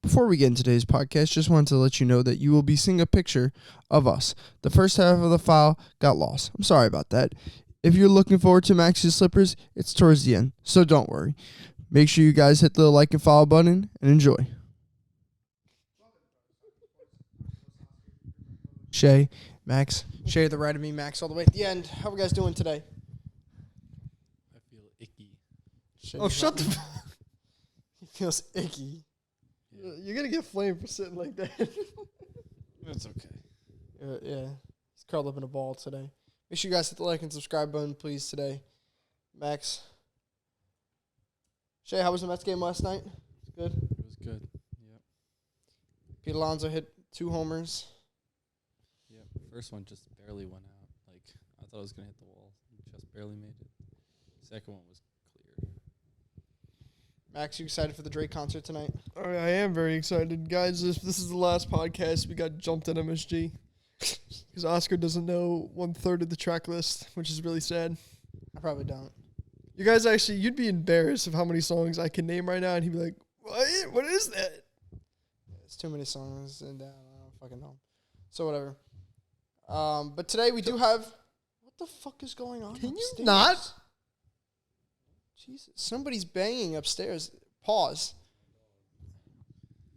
Before we get into today's podcast, just wanted to let you know that you will be seeing a picture of us. The first half of the file got lost. I'm sorry about that. If you're looking forward to Max's slippers, it's towards the end, so don't worry. Make sure you guys hit the like and follow button and enjoy. Shay, Max. Shay to the right of me, Max all the way at the end. How are we guys doing today? I feel icky. Shay, Shut the He feels icky. You're going to get flamed for sitting like that. That's okay. Yeah, he's curled up in a ball today. Make sure you guys hit the like and subscribe button, please, today. Max. Shay, how was the Mets game last night? Good? It was good. Yep. Pete Alonso hit 2 homers. Yep. First one just barely went out. Like, I thought it was going to hit the wall. Just barely made it. Second one was clear. Max, you excited for the Drake concert tonight? All right, I am very excited. Guys, if this is the last podcast, we got jumped at MSG. Because Oscar doesn't know 1/3 of the track list, which is really sad. I probably don't. You guys you'd be embarrassed of how many songs I can name right now, and he'd be like, what? What is that? It's too many songs, and I don't fucking know. So whatever. But today we do have... What the fuck is going on Can you upstairs? not? Jesus. Somebody's banging upstairs. Pause.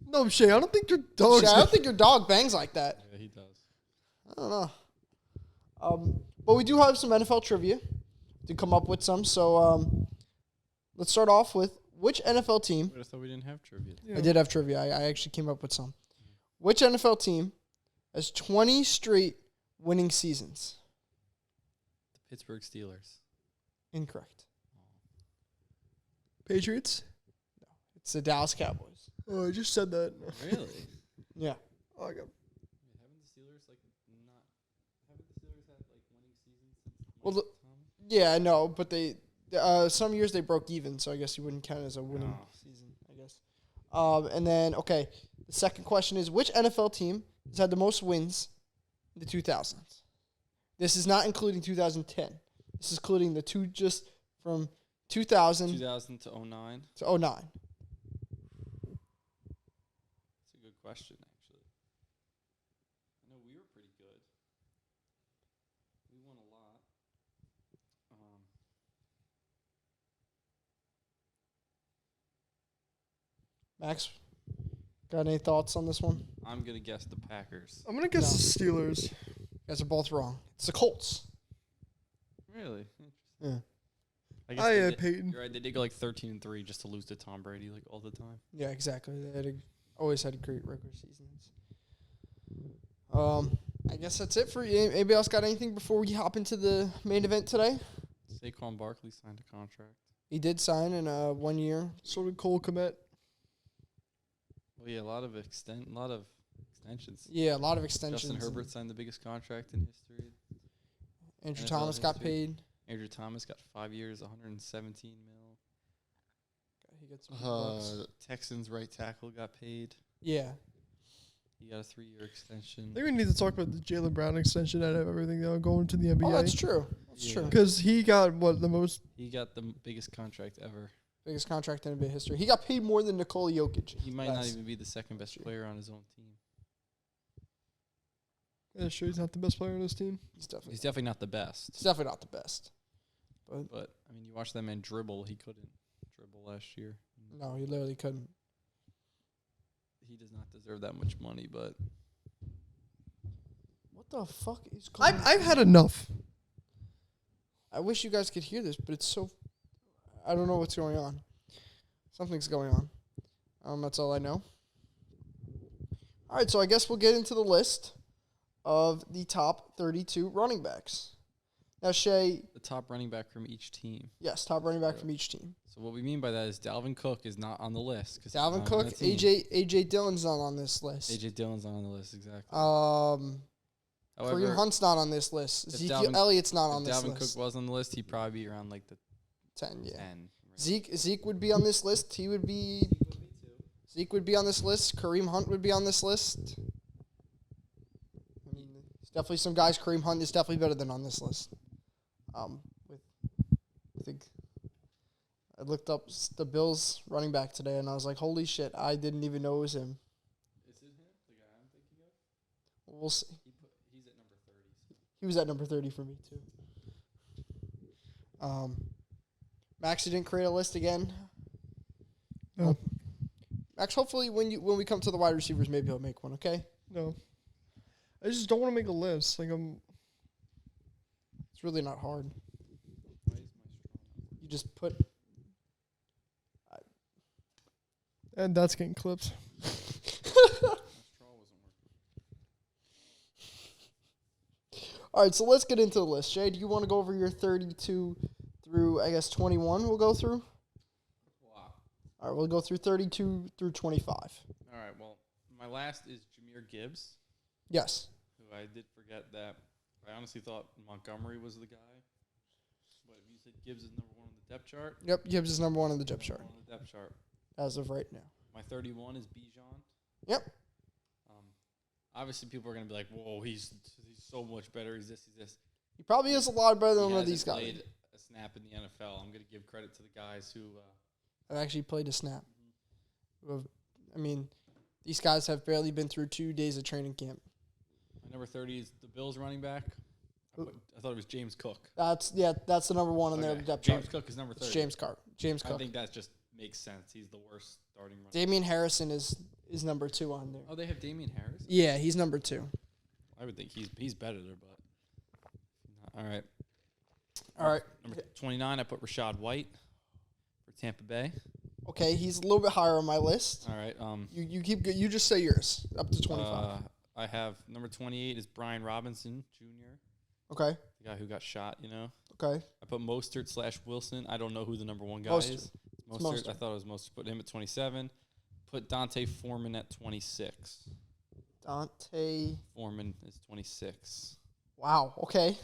No, Shay, I don't think your dog's Shay, I don't think your dog bangs like that. Yeah, he does. I don't know. But we do have some NFL trivia to come up with some. So let's start off with which NFL team. Wait, I thought we didn't have trivia. Yeah. I did have trivia. I actually came up with some. Which NFL team has 20 straight winning seasons? The Pittsburgh Steelers. Incorrect. Patriots? It's the Dallas Cowboys. Oh, I just said that. Really? Yeah. Oh, I got Haven't the Steelers haven't the Steelers had winning seasons since Well, Thomas? Yeah, I know, but they some years they broke even, so I guess you wouldn't count it as a winning Oh. season, I guess. And then, okay, the second question is, which NFL team has had the most wins in the 2000s? This is not including 2010. This is including the two just from 2000 2000 to 09. to 09. That's a good question, actually. I know we were pretty good. We won a lot. Max, got any thoughts on this one? I'm going to guess the Packers. I'm going to guess the Steelers. You guys are both wrong. It's the Colts. Really? Yeah. I guess I they had did- Peyton. You're right. They did go 13-3 just to lose to Tom Brady all the time. Yeah, exactly. They always had great regular seasons. I guess that's it for you. Anybody else got anything before we hop into the main event today? Saquon Barkley signed a contract. He did sign in 1 year. So did Cole Kmet. Well, yeah, a lot of extensions. Yeah, a lot of extensions. Justin Herbert signed the biggest contract in history. Andrew NFL Thomas got history. paid. Andrew Thomas got 5 years, 117 mil. He got some big bucks. Texans right tackle got paid. Yeah. He got a 3-year extension. I think we need to talk about the Jaylen Brown extension out of everything though, going to the Oh, that's NBA. true. That's Yeah. true. Because he got, the most... He got the biggest contract ever. Biggest contract in NBA history. He got paid more than Nikola Jokic. He might not That's- even be the second best player on his own team. Yeah, sure, he's not the best player on his team. He's definitely, He's definitely not the best. he's definitely not the best. But, I mean, you watch that man dribble. He couldn't dribble last year. No, he literally couldn't. He does not deserve that much money, but What the fuck is going on? I've had enough. I wish you guys could hear this, but it's so... I don't know what's going on. Something's going on. That's all I know. All right, so I guess we'll get into the list of the top 32 running backs. Now, Shay, the top running back from each team. yes, top running back from each team. So what we mean by that is Dalvin Cook is not on the list. 'Cause he's Dalvin not on Cook, that team. AJ Dillon's not on this list. AJ Dillon's not on the list, exactly. Kareem However, Hunt's not on this list. if Ezekiel Dalvin- Elliott's not on if this Dalvin list. Cook was on the list, he'd probably be around like the 10, yeah. 10. Zeke would be on this list. Zeke would be on this list. Kareem Hunt would be on this list. I mean, there's definitely some guys. Kareem Hunt is definitely better than on this list. I think I looked up the Bills running back today, and I was like, holy shit, I didn't even know it was him. Is it him? The guy I'm thinking of? We'll see. He's at number 30. He was at number 30 for me, too. Max, you didn't create a list again? No. Max, hopefully when we come to the wide receivers, maybe he'll make one, okay? No. I just don't want to make a list. Like It's really not hard. Why is my straw? You just put... and that's getting clipped. My straw wasn't working. All right, so let's get into the list. Jay, do you want to go over your 32 through, I guess, 21 we'll go through? Wow. All right, we'll go through 32 through 25. All right, well, my last is Jahmyr Gibbs, Yes. who I did forget that. I honestly thought Montgomery was the guy. But if you said Gibbs is number 1 on the depth chart. Yep, Gibbs is number 1 on the depth chart On the depth chart. as of right now. My 31 is Bijan. Yep. Obviously, people are going to be like, whoa, he's so much better. He's this, he's this. He probably is a lot better than He one of these hasn't guys. played a snap in the NFL. I'm going to give credit to the guys who I've actually played a snap. I mean, these guys have barely been through 2 days of training camp. my number 30 is the Bills running back. I thought it was James Cook. That's the number 1 on their Okay, depth James chart. Cook is number 30. It's James Cook. I Cook. think that just makes sense. He's the worst starting running. Damian Harrison is number 2 on there. Oh, they have Damian Harris? Yeah, he's number 2. I would think he's better there, but all right. All right. Number 29, I put Rashad White for Tampa Bay. Okay, he's a little bit higher on my list. All right. You just say yours up to 25. I have number 28 is Brian Robinson Jr., Okay. the guy who got shot. Okay. I put Mostert/Wilson. I don't know who the number 1 guy Mostert. is. It's Mostert. I Mostert. thought it was Mostert. Put him at 27. Put Dante Foreman at 26. Dante. Foreman is 26. Wow. Okay.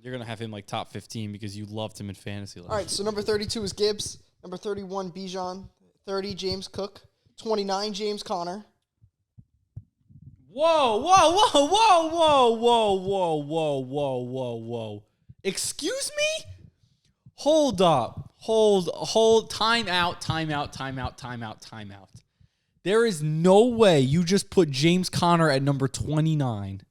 You're going to have him like top 15 because you loved him in fantasy last All right. So number 32 is Gibbs. Number 31, Bijan. 30, James Cook. 29, James Conner. Whoa, whoa, whoa, whoa, whoa, whoa, whoa, whoa, whoa, whoa, whoa. Excuse me? Hold up. Hold. Time out. There is no way you just put James Conner at number 29.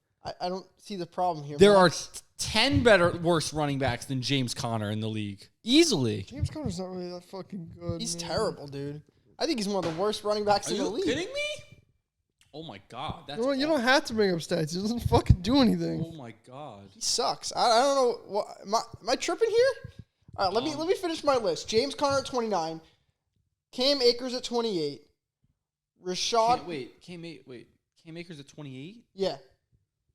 I don't see the problem here. There are Max. 10 worse running backs than James Conner in the league. Easily. James Conner's not really that fucking good. He's man. terrible, dude. I think he's one of the worst running backs Are in the you league. kidding me? Oh my God. That's You don't have to bring up stats. He doesn't fucking do anything. Oh my God. He sucks. I don't know. What, am I tripping here? All right, let me finish my list. James Conner at 29. Cam Akers at 28. Rashad. Cam Akers at 28? Yeah.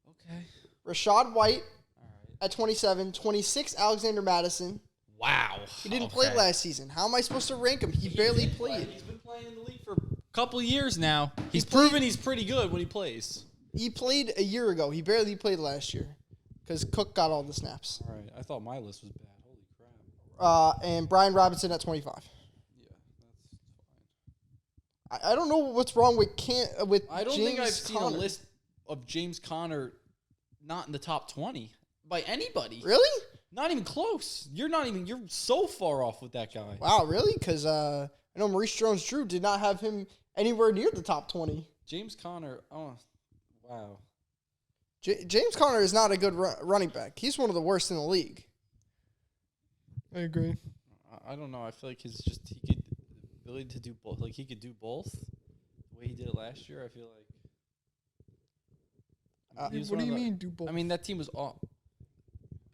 Okay. Rashad White All right. at 27. 26, Alexander Madison. Wow. He didn't play last season. How am I supposed to rank him? He barely played. He's been playing in the league for a couple of years now. He's played- proven he's pretty good when he plays. He played a year ago. He barely played last year because Cook got all the snaps. All right. I thought my list was bad. Holy crap. And Brian Robinson at 25. Yeah, that's fine. I don't know what's wrong with I don't James think I've seen Conner. a list of James Conner not in the top 20 by anybody. Really? Not even close. You're so far off with that guy. Wow, really? Because I know Maurice Jones-Drew did not have him anywhere near the top 20. James Conner, oh, wow. James Conner is not a good running back. He's one of the worst in the league. I agree. I don't know. I feel like he could ability to do both. Like he could do both the way he did it last year. I feel like. He was What one do of you the- mean do both? I mean, that team was all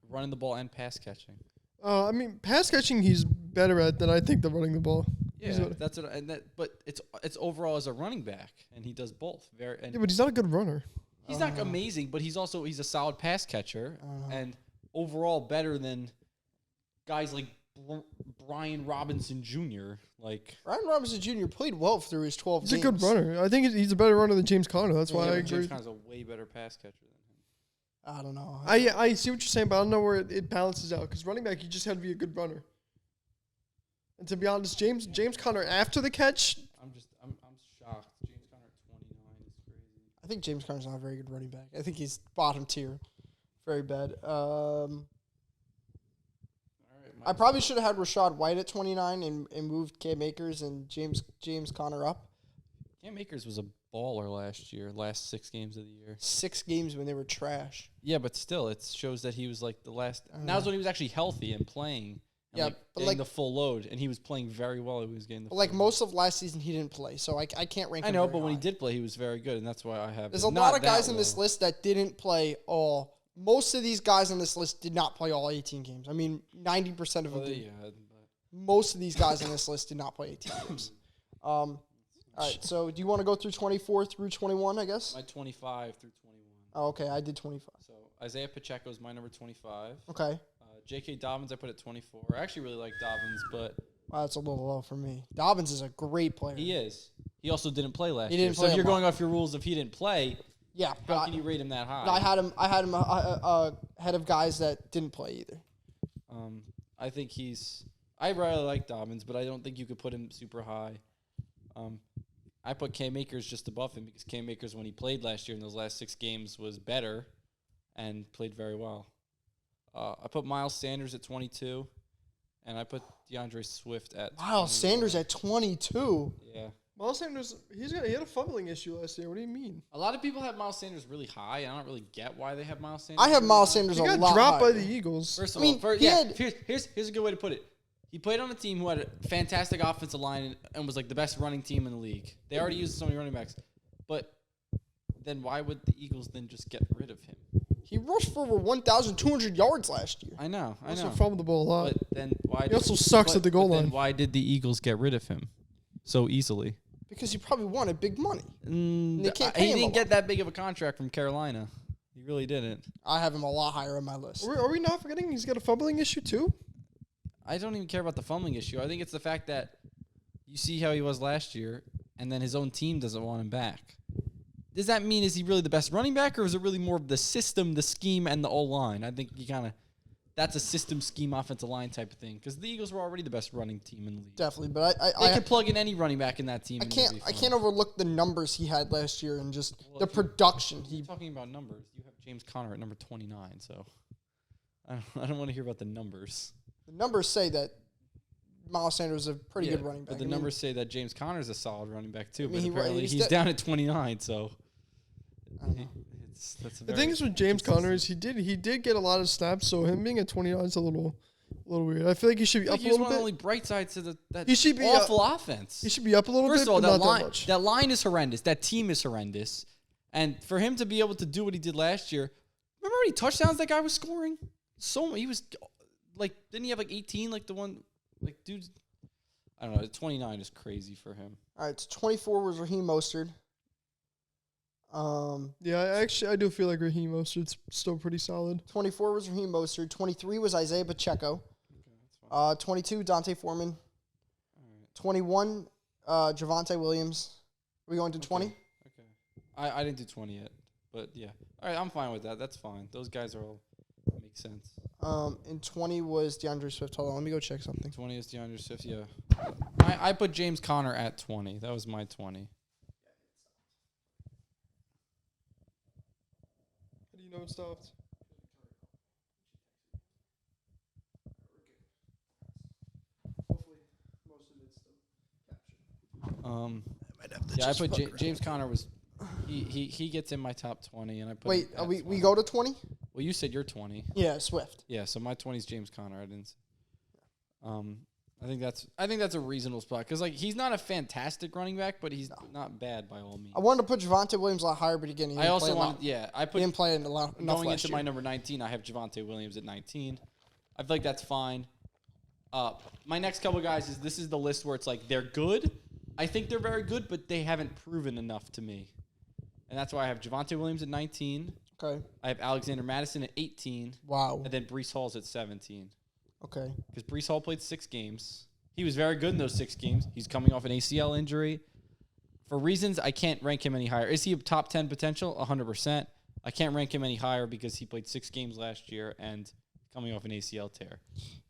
running the ball and pass catching. I mean, pass catching he's better at than I think than running the ball. He's Yeah, a- that's what. But it's overall as a running back, and he does both. Yeah, but he's not a good runner. He's not amazing, but he's a solid pass catcher, Uh-huh. and overall better than guys like Brian Robinson Jr. Like. Brian Robinson Jr. played well through his 12 He's games. a good runner. I think he's a better runner than James Conner. That's why Yeah, I James agree. Conner's a way better pass catcher than him. I don't know. I see what you're saying, but I don't know where it balances out. Because running back, you just have to be a good runner. And to be honest, James Conner after the catch, I'm shocked. James Conner at 29 is crazy. I think James Conner's not a very good running back. I think he's bottom tier. Very bad. All right, I probably should have had Rashad White at 29 and moved Cam Akers and James Conner up. Cam Akers was a baller last 6 games of the year. 6 games when they were trash. Yeah, but still, it shows that he was like the last. Now's when he was actually healthy and playing. And Yeah, like but getting like the full load, and he was playing very well. He was getting the. But like full most of last season, he didn't play, so I can't rank I him know, very but when he high. did play, he was very good, and that's why I have. There's it. a Not lot of that guys in this low. list that didn't play all. Most of these guys on this list did not play all 18 games. I mean, 90% of them Well, did. yeah, but Most of these guys on this list did not play 18 games. All right, so do you want to go through 24 through 21, I guess? my 25 through 21. Oh, okay, I did 25. So Isaiah Pacheco is my number 25. Okay. J.K. Dobbins I put at 24. I actually really like Dobbins, but Wow, that's a little low for me. Dobbins is a great player. he is. He also didn't play last He year. didn't So play if a you're lot. going off your rules, if he didn't play, Yeah, how but can you rate him that high? I had him ahead of guys that didn't play either. I think I really like Dobbins, but I don't think you could put him super high. I put Cam Akers just above him because Cam Akers, when he played last year in those last 6 games, was better and played very well. I put Miles Sanders at 22, and I put DeAndre Swift at 21. Wow, Sanders at 22. Yeah. Miles Sanders, he had a fumbling issue last year. What do you mean? A lot of people have Miles Sanders really high, and I don't really get why they have Miles Sanders. I have really Miles high. Sanders He a got lot dropped by higher. the Eagles. First of I mean, all, first, he yeah, had- here's a good way to put it. He played on a team who had a fantastic offensive line and was like the best running team in the league. They already used so many running backs. But then why would the Eagles then just get rid of him? He rushed for over 1,200 yards last year. I know. Also fumbled the ball a lot. But then why? He also sucks at the goal Then line. why did the Eagles get rid of him so easily? Because he probably wanted big money. They can't pay He him a didn't lot. get that big of a contract from Carolina. He really didn't. I have him a lot higher on my list. Are we not forgetting he's got a fumbling issue too? I don't even care about the fumbling issue. I think it's the fact that you see how he was last year, and then his own team doesn't want him back. Does that mean is he really the best running back, or is it really more of the system, the scheme, and the O-line? I think that's a system, scheme, offensive line type of thing. Because the Eagles were already the best running team in the league. Definitely, but They could plug in any running back in that team. I and they'd be can't fine. overlook the numbers he had last year and just Well, the if you- production. You're talking about numbers. You have James Conner at number 29, so I don't want to hear about the numbers. The numbers say that Miles Sanders is a pretty Yeah, good running back. But the numbers say that James Conner's a solid running back too. I mean, But he- apparently he's he's de- down at 29, so I don't know. that's The thing is with James Conner is he did get a lot of snaps, so him being at 29 is a little weird. I feel like he should be up a he was little one of the bit. only bright sides to that He should be, awful offense. He should be up a little First bit, of all, but that not line that much. that line is horrendous. That team is horrendous. And for him to be able to do what he did last year, remember how many touchdowns that guy was scoring? He was like, didn't he have like 18? Like the one, like dude, I don't know. 29 is crazy for him. All right, so 24 was Raheem Mostert. Yeah, I do feel like Raheem Mostert's still pretty solid. 24 was Raheem Mostert. 23 was Isaiah Pacheco. 22 Dante Foreman. 21 Javonte Williams. Are we going to 20? Okay. I didn't do 20 yet, but yeah. All right, I'm fine with that. That's fine. Those guys are all make sense. And 20 was DeAndre Swift. Hold on, let me go check something. 20 is DeAndre Swift. Yeah, I put James Conner at 20. That was my 20. How do you know it stopped? Yeah, I put James Conner was he gets in my top 20, and I put. Wait, him at we 20. go to 20? Well, you said you're 20. Yeah, Swift. Yeah, so my 20 is James Conner. I didn't. I think that's a reasonable spot because like he's not a fantastic running back, but he's not bad by all means. I wanted to put Javonte Williams a lot higher, but again, he I didn't also play a lot. wanted, yeah, I He put didn't play enough going last into year. my number 19. I have Javonte Williams at 19. I feel like that's fine. My next couple guys this is the list where it's like they're good. I think they're very good, but they haven't proven enough to me, and that's why I have Javonte Williams at 19. Okay. I have Alexander Madison at 18, Wow. and then Brees Hall's at 17. Okay. Because Brees Hall played 6 games. He was very good in those 6 games. He's coming off an ACL injury. For reasons, I can't rank him any higher. Is he a top 10 potential? 100%. I can't rank him any higher because he played 6 games last year and coming off an ACL tear.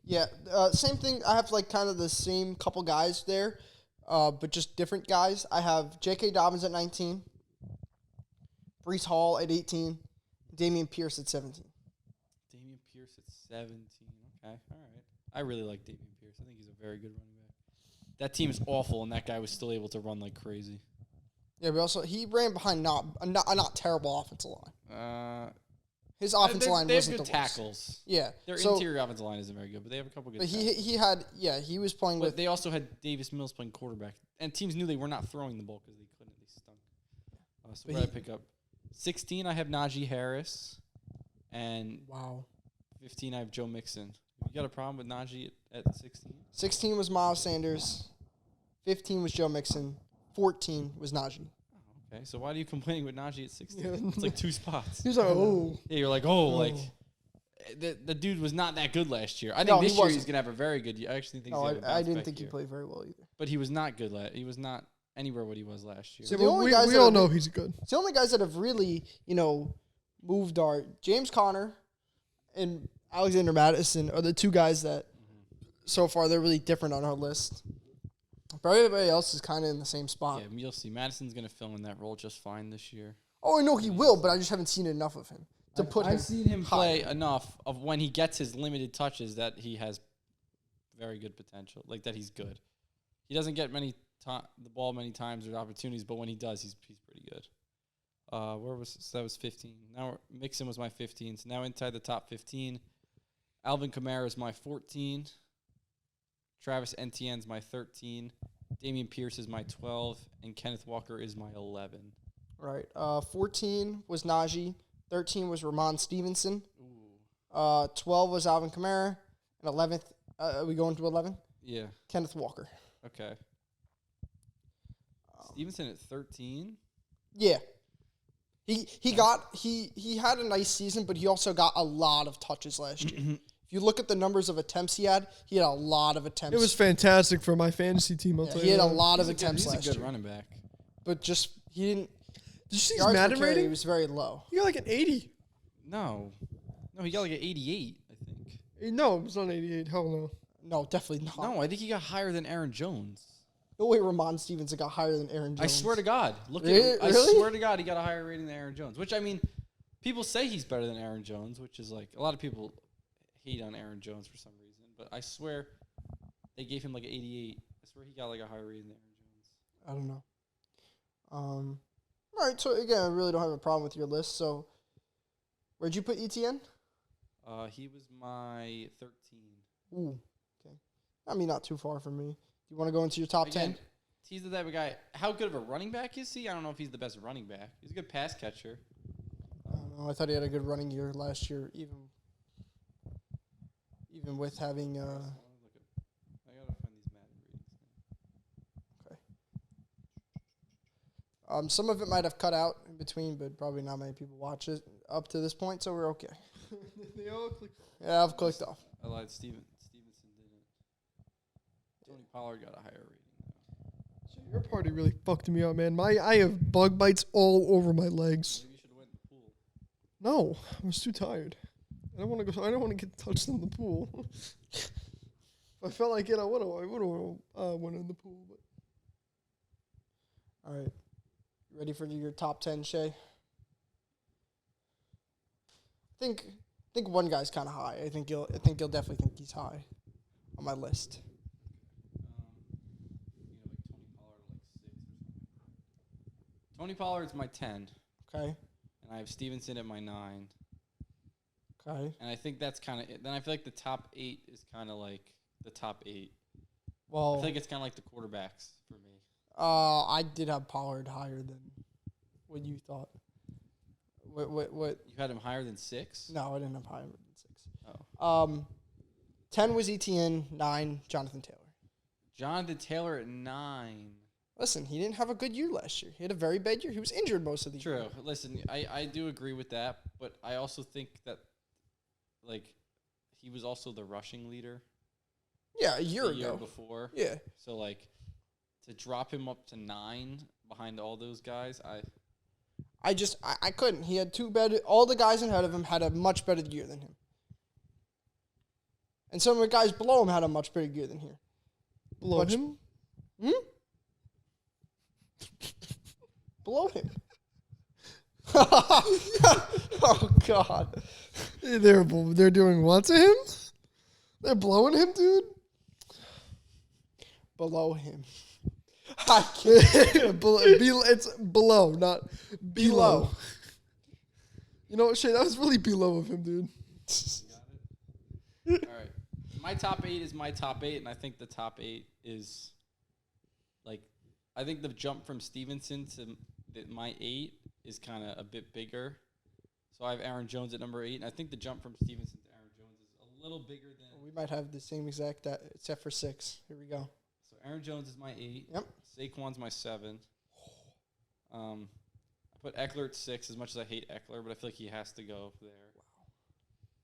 Yeah, same thing. I have like kind of the same couple guys there, but just different guys. I have J.K. Dobbins at 19, Brees Hall at 18, Damian Pierce at 17. Damian Pierce at 17. Okay, all right. I really like Dameon Pierce. I think he's a very good running back. That team's awful, and that guy was still able to run like crazy. Yeah, but also he ran behind not terrible offensive line. His offensive line they have wasn't good the worst. tackles. Yeah, Their so, interior offensive line isn't very good, but they have a couple good. But tackles. he was playing But with. they also had Davis Mills playing quarterback, and teams knew they were not throwing the ball because they couldn't. They stunk. So But what did I pick up? 16, I have Najee Harris, and Wow. 15, I have Joe Mixon. You got a problem with Najee at 16? 16 was Miles Sanders. 15 was Joe Mixon. 14 was Najee. Okay, so why are you complaining with Najee at 16? Yeah. It's like 2 spots. He was like, oh. Yeah, you're like, like the dude was not that good last year. I No, think he this year wasn't. he's gonna have a very good year. I actually think. No, he's gonna have a I bounce didn't back think he year. played very well either. But he was not good. He was not anywhere what he was last year. So Yeah, the well, only we guys that all are- know he's good. The only guys that have really, moved are James Conner and Alexander Madison are the two guys that so far they're really different on our list. But everybody else is kind of in the same spot. Yeah, you'll see. Madison's gonna fill in that role just fine this year. Oh, I know he will, but I just haven't seen enough of him to put him. I've seen him play higher. enough of when he gets his limited touches that he has very good potential. Like that he's good. He doesn't get the ball many times or opportunities, but when he does, he's pretty good. That was 15. Now Mixon was my 15. So now inside the top 15, Alvin Kamara is my 14. Travis Etienne's my 13. Dameon Pierce is my 12, and Kenneth Walker is my 11. Right. 14 was Najee. 13 was Ramon Stevenson. Ooh. 12 was Alvin Kamara. And 11th, are we going to 11? Yeah. Kenneth Walker. Okay. Stevenson at 13. Yeah. He had a nice season, but he also got a lot of touches last year. If you look at the numbers of attempts he had a lot of attempts. It was fantastic for my fantasy team. I'll tell he you had a that. lot of He's attempts a last good year. running back. But just he didn't. Did you see his Yards per Madden carry rating? was very low. He got like an 80. No, he got like an 88, I think. No, it's not an 88. Hell no. No, definitely not. No, I think he got higher than Aaron Jones. No way Ramon Stevenson got higher than Aaron Jones. I swear to God. Look at Really? him. I Really? swear to God he got a higher rating than Aaron Jones. Which, I mean, people say he's better than Aaron Jones, which is like, a lot of people hate on Aaron Jones for some reason. But I swear they gave him like an 88. I swear he got like a higher rating than Aaron Jones. I don't know. All right, so again, I really don't have a problem with your list. So, where'd you put ETN? He was my 13. Ooh, okay. I mean, not too far from me. Do you want to go into your top 10? Again, he's the type of guy. How good of a running back is he? I don't know if he's the best running back. He's a good pass catcher. I don't know. I thought he had a good running year last year, even with having. I gotta find these Madden ratings. Some of it might have cut out in between, but probably not many people watch it up to this point, so we're okay. They all clicked. Yeah, I've clicked off. I lied. Stevenson didn't. Tony Pollard got a higher rating. So your party really fucked me up, man. I have bug bites all over my legs. Maybe you should have went in the pool. No, I was too tired. I don't want to go. I don't want to get touched in the pool. If I felt like it, I would have went in the pool. But All right. You ready for your top 10, Shay? I think one guy's kind of high. I think you'll definitely think he's high on my list. Tony Pollard's my 10, Okay. and I have Stevenson at my 9. Okay. And I think that's kind of it. Then I feel like the top 8 is kind of like the top 8. I Well, feel like it's kind of like the quarterbacks for me. I did have Pollard higher than what you thought. What? You had him higher than 6? No, I didn't have higher than 6. Oh. 10 was ETN, 9 Jonathan Taylor. Jonathan Taylor at 9. Listen, he didn't have a good year last year. He had a very bad year. He was injured most of the year. True. Listen, I do agree with that, but I also think that, like, he was also the rushing leader Yeah, a year the year ago. before. Yeah. So, like, to drop him up to 9 behind all those guys, I couldn't. He had two better. All the guys ahead of him had a much better year than him. And some of the guys below him had a much better year than here. below Much- him, Below him. Oh, God. they're doing what to him? They're blowing him, dude. Below him. I can't. It's below, not below. Below. You know what, Shay? That was really below of him, dude. All right. My top 8 is my top 8, and I think the top 8 is, like, I think the jump from Stevenson to my 8 is kind of a bit bigger. So I have Aaron Jones at number 8, and I think the jump from Stevenson to Aaron Jones is a little bigger than. We might have the same exact, except for 6. Here we go. So Aaron Jones is my 8. Yep. Saquon's my 7. I put Eckler at 6, as much as I hate Eckler, but I feel like he has to go there. Wow.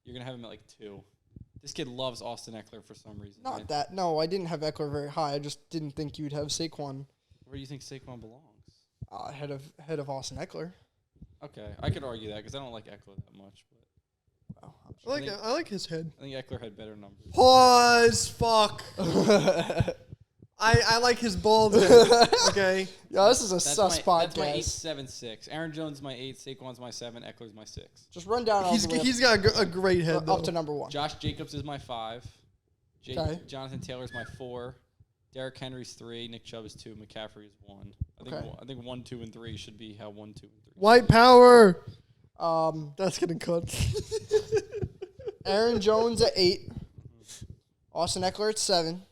You're going to have him at, like, 2. This kid loves Austin Eckler for some reason. Not right? that. No, I didn't have Eckler very high. I just didn't think you'd have Saquon Where do you think Saquon belongs? ahead of Austin Eckler. Okay, I could argue that because I don't like Eckler that much. But Wow. I like his head. I think Eckler had better numbers. Pause. Fuck. I like his bald head. Okay. Yeah, this is a That's sus my, that's my 8, podcast. 7, 6. Aaron Jones is my 8. Saquon's my 7. Eckler's my 6. Just run down all He's the way he's got a great head though. up to number 1. Josh Jacobs is my 5. Okay. Jonathan Taylor's my 4. Derrick Henry's 3. Nick Chubb is 2. McCaffrey is 1. I think 1, 2, and 3 should be how 1, 2, and 3. White power. Um, That's getting cut. Aaron Jones at 8. Austin Eckler at 7.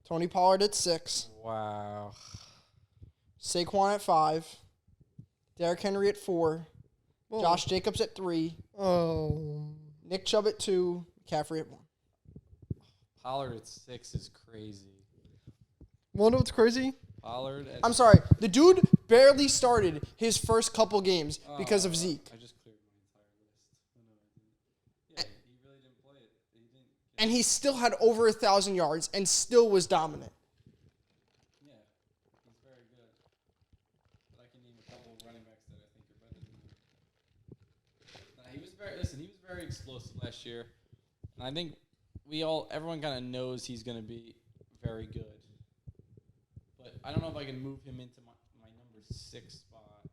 Tony Pollard at 6. Wow. Saquon at 5. Derrick Henry at 4. Whoa. Josh Jacobs at 3. Oh. Nick Chubb at 2. McCaffrey at 1. Pollard at 6 is crazy. Wanna know what's crazy? Pollard at I'm sorry. The dude barely started his first couple games because of Zeke. I just cleared my entire list. No, I didn't. Yeah, he really didn't play it. He didn't. And he still had over 1,000 yards and still was dominant. Yeah, he's very good. But I can name a couple of running backs that I think are better than him. He was very explosive last year, and I think everyone kind of knows he's going to be very good. But I don't know if I can move him into my number 6 spot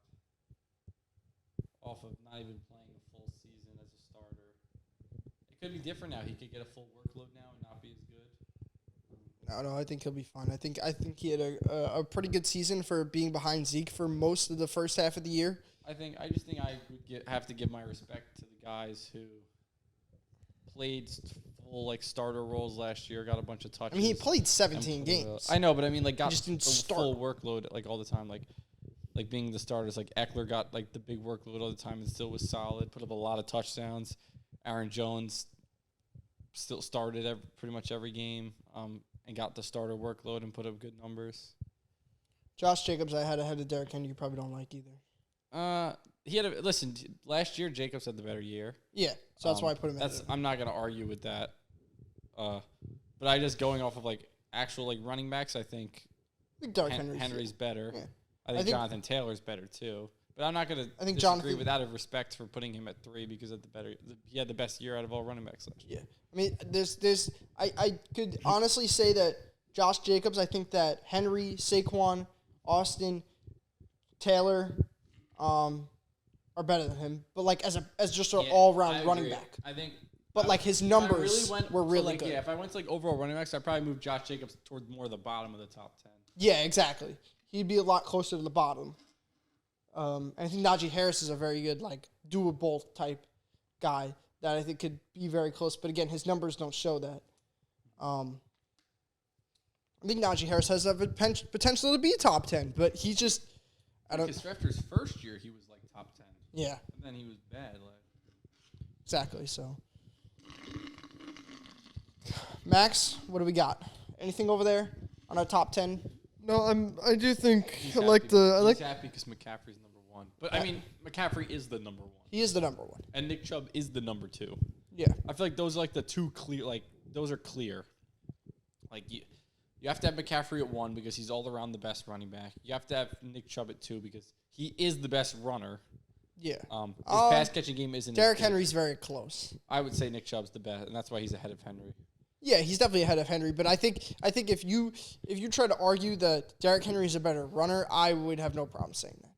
off of not even playing a full season as a starter. It could be different now. He could get a full workload now and not be as good. No, I think he'll be fine. I think he had a pretty good season for being behind Zeke for most of the first half of the year. I just think I would have to give my respect to the guys who played full starter roles last year, got a bunch of touches. I mean, he played 17 games. I know, but I mean, got just didn't the start. full workload all the time. Like being the starters, Eckler got the big workload all the time and still was solid. Put up a lot of touchdowns. Aaron Jones still started pretty much every game and got the starter workload and put up good numbers. Josh Jacobs, I had ahead of Derrick Henry. You probably don't like either. Last year Jacobs had the better year. Yeah, so that's why I put him. I'm not gonna argue with that. But I just going off of actual running backs, I think Derrick Henry's better. Yeah. I think Jonathan Taylor's better too. But I'm not gonna I think disagree with out of respect for putting him at 3 because he had the best year out of all running backs last year. Yeah, I mean, I could honestly say that Josh Jacobs. I think that Henry, Saquon, Austin, Taylor, are better than him. But as just an all-round running back. I think. But his numbers were really good. Yeah, if I went to overall running backs, I'd probably move Josh Jacobs toward more the bottom of the top 10. Yeah, exactly. He'd be a lot closer to the bottom. And I think Najee Harris is a very good doable type guy that I think could be very close. But again, his numbers don't show that. I think Najee Harris has the potential to be top 10, but he's just Because after his first year, he was top 10. Yeah. And then he was bad. Exactly. So, Max, what do we got? Anything over there on our top 10? No, I do think He's I like happy. the I like. He's happy because McCaffrey's number 1. But I mean, McCaffrey is the number 1, He is the number 1. and Nick Chubb is the number 2. Yeah. I feel like those are the two clear. Those are clear. You have to have McCaffrey at 1 because he's all around the best running back. You have to have Nick Chubb at 2 because he is the best runner. Yeah. His pass catching game isn't. Derrick as good. Henry's very close. I would say Nick Chubb's the best, and that's why he's ahead of Henry. Yeah, he's definitely ahead of Henry, but I think if you try to argue that Derrick Henry is a better runner, I would have no problem saying that.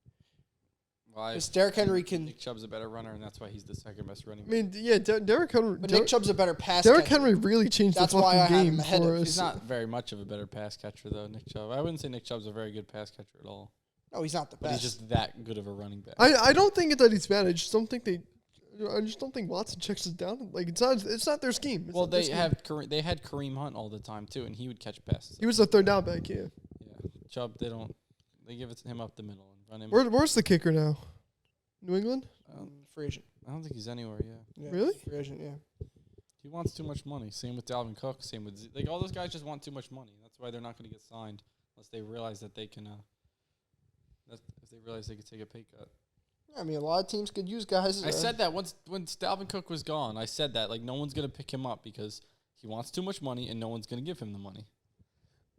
Well, Because Derrick Henry can. Nick Chubb's a better runner, and that's why he's the second best running I back. mean, yeah, Derrick Henry. But Nick Chubb's a better pass Derrick catcher. Henry really changed That's the why I fucking had him game ahead for of- us. He's not very much of a better pass catcher, though, Nick Chubb. I wouldn't say Nick Chubb's a very good pass catcher at all. No, he's not the But best. he's just that good of a running back. I don't think that he's bad. I just don't think Watson checks us down. Like it's not their scheme. It's Well, not their they scheme. they had Kareem Hunt all the time too, and he would catch passes. He was a third down back. Yeah. Yeah, Chubb, they give it to him up the middle and run him. Where's the kicker now? New England. Free agent. I don't think he's anywhere yet. Yeah, Really? Free agent, yeah. He wants too much money. Same with Dalvin Cook. Same with like all those guys just want too much money. That's why they're not going to get signed unless they realize that they can. If they realize they could take a pay cut. I mean, a lot of teams could use guys. I said that when Dalvin Cook was gone. I said that like no one's going to pick him up because he wants too much money and no one's going to give him the money.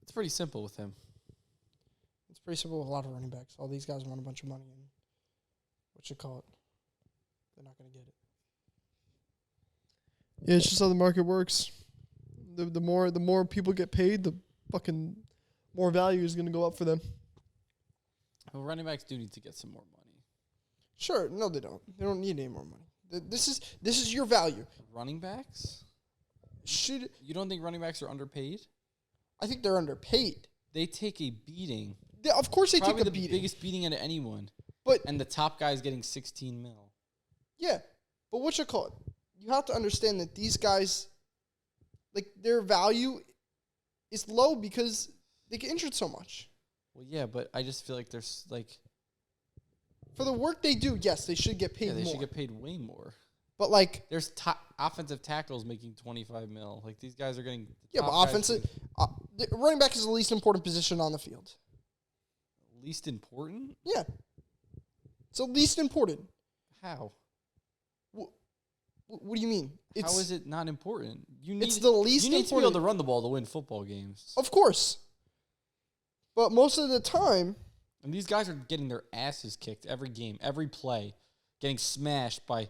It's pretty simple with him. It's pretty simple with a lot of running backs. All these guys want a bunch of money, and what you call it, they're not going to get it. Yeah, it's just how the market works. The more people get paid, the fucking more value is gonna go up for them. Well, running backs do need to get some more money. Sure, no, they don't. They don't need any more money. This is your value. Running backs? Should You don't think running backs are underpaid? I think they're underpaid. They take a beating. Of course, they Probably take a the beating. biggest beating out of anyone. But And the top guy is getting 16 mil. yeah, but what you call it? You have to understand that these guys, like their value, is low because they get injured so much. Well, yeah, but I just feel like there's like For the work they do, yes, they should get paid yeah, they more. should get paid way more. But like, There's offensive tackles making 25 mil. Like these guys are getting the yeah, but top guys offensive getting the running back is the least important position on the field. least important. Yeah, it's the least important. How? What do you mean? How is it not important? You need It's the least you need to be able important. to run the ball to win football games. Of course, but most of the time, And these guys are getting their asses kicked every game, every play, getting smashed by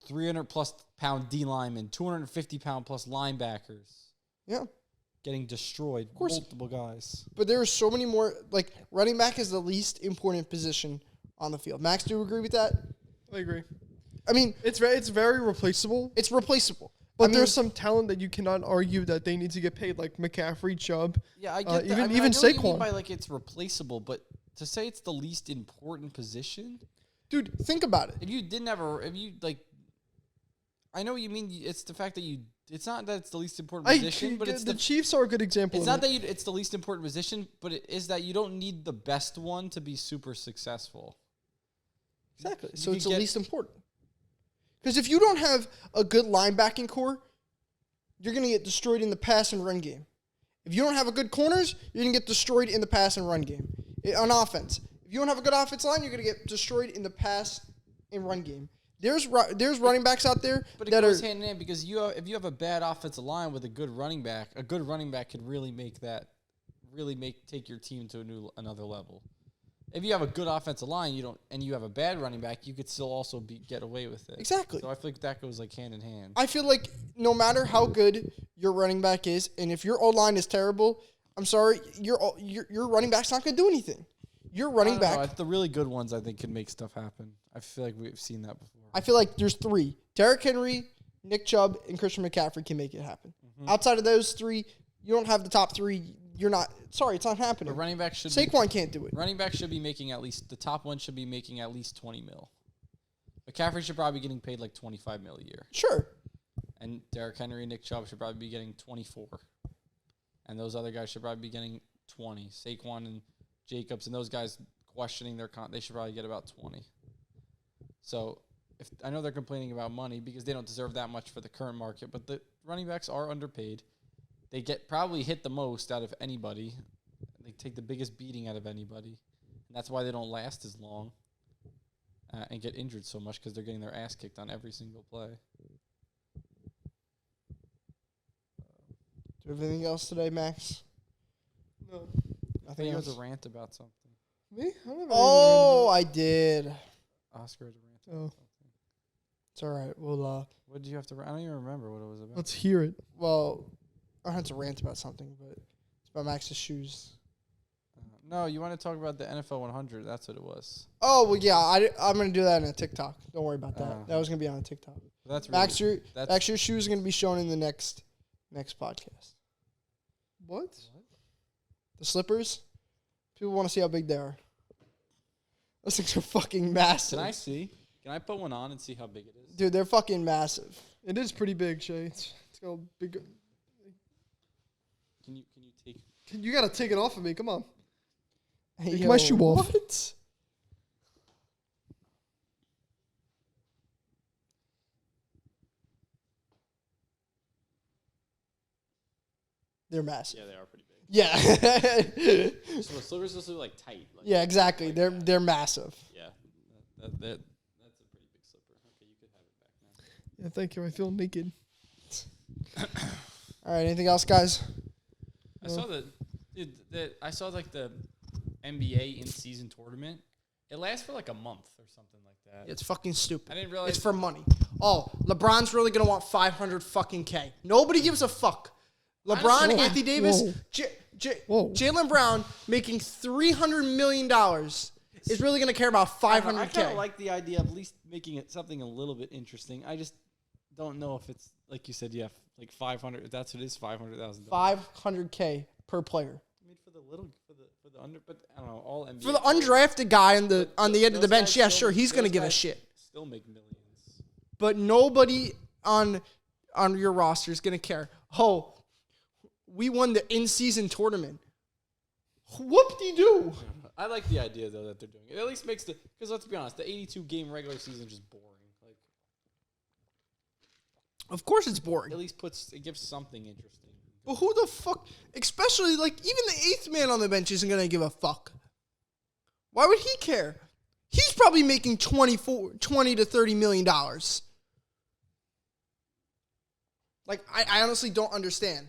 300-plus pound D linemen, 250-pound plus linebackers, yeah. getting destroyed. Of course. Multiple guys. But there are so many more. Like running back is the least important position on the field. Max, do you agree with that? I agree. I mean, It's very replaceable. it's replaceable. But I mean, there's some talent that you cannot argue that they need to get paid, like McCaffrey, Chubb. Yeah, I get that. Even- I mean, even I know what you Saquon. mean by like it's replaceable, but to say it's the least important position, dude, think about it. if you didn't have if you like, I know what you mean. It's the fact that you. It's not that it's the least important position, but it's the the. Chiefs are a good example. It's of not it. that it's the least important position, but it is that you don't need the best one to be super successful. Exactly. You So could it's the get- least important. Because if you don't have a good linebacking core, you're going to get destroyed in the pass and run game. If you don't have a good corners, you're going to get destroyed in the pass and run game. On offense. If you don't have a good offensive line, you're going to get destroyed in the pass and run game. There's running backs out there But it that goes are hand in hand because if you have a bad offensive line with a good running back can really take your team to another level. If you have a good offensive line, and you have a bad running back, you could still also get away with it. exactly. So I feel like that goes like hand in hand. I feel like no matter how good your running back is, and if your O-line is terrible, I'm sorry, your running back's not going to do anything. Your running back, The really good ones, I think, can make stuff happen. I feel like we've seen that before. I feel like there's three. Derrick Henry, Nick Chubb, and Christian McCaffrey can make it happen. Mm-hmm. Outside of those three, you don't have the top three. You're not. Sorry, it's not happening. But running back should Saquon can't do it. running back should be making the top one should be making at least 20 mil. McCaffrey should probably be getting paid like 25 mil a year. Sure. And Derrick Henry and Nick Chubb should probably be getting 24. And those other guys should probably be getting 20. Saquon and Jacobs and those guys questioning they should probably get about 20. So I know they're complaining about money because they don't deserve that much for the current market, but the running backs are underpaid. They get probably hit the most out of anybody. They take the biggest beating out of anybody. And that's why they don't last as long and get injured so much because they're getting their ass kicked on every single play. Do you have anything else today, Max? No. I think Nothing you had else. a rant about something. Me? I don't have Oh, I did. Oscar had a rant Oh. about something. It's all right. Well, What did you have to rant? I don't even remember what it was about. Let's hear it. I had to rant about something, but it's about Max's shoes. No, you want to talk about the NFL 100. That's what it was. Oh, well, yeah. I'm going to do that in a TikTok. Don't worry about that. That was going to be on a TikTok. That's really... Max, your shoes are going to be shown in the next podcast. What? The slippers? People want to see how big they are. Those things are fucking massive. Can I see? Can I put one on and see how big it is? Dude, they're fucking massive. It is pretty big, Shay. It's got a big. Can you take... You gotta take it off of me. Come on. Hey, Take my shoe off. What? They're massive. Yeah, they are pretty big. Yeah. So the slippers also like tight. Like, Yeah, exactly. like they're that. they're massive. Yeah, that's a pretty big slipper. Okay, you could have it back now. Yeah, thank you. I feel naked. All right. Anything else, guys? I saw I saw like the NBA in-season tournament. It lasts for like a month or something like that. It's fucking stupid. I didn't realize It's for money. Oh, LeBron's really gonna want 500 fucking K. Nobody gives a fuck. LeBron, Honestly, Anthony Davis, Whoa. Jaylen Brown making $300 million is really gonna care about I 500 kind of K. like the idea of at least making it something a little bit interesting. I just don't know if it's like you said. Yeah, like 500. If that's what it is, $500,000. 500 K per player. I mean, for the under, but I don't know. All NBA For the players undrafted guy on the end of the those bench, guys yeah, still- sure, he's gonna those give a guys shit. Still make millions. But nobody on your roster is gonna care. Oh, we won the in-season tournament. Whoop-de-doo. I like the idea though that they're doing it. It at least makes because let's be honest, the 82 game regular season is just boring. Like Of course it's boring. at least it gives something interesting. But who the fuck, especially like even the eighth man on the bench isn't gonna give a fuck. Why would he care? He's probably making $20 to $30 million. Like I honestly don't understand.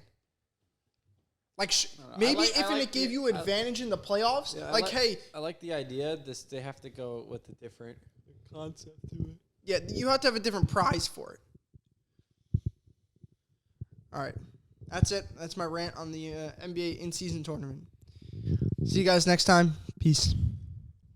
Like maybe if it gave you advantage in the playoffs, Yeah, hey, I like the idea. They have to go with a different concept to it. yeah, you have to have a different prize for it. All right, that's it. That's my rant on the NBA in-season tournament. See you guys next time. Peace.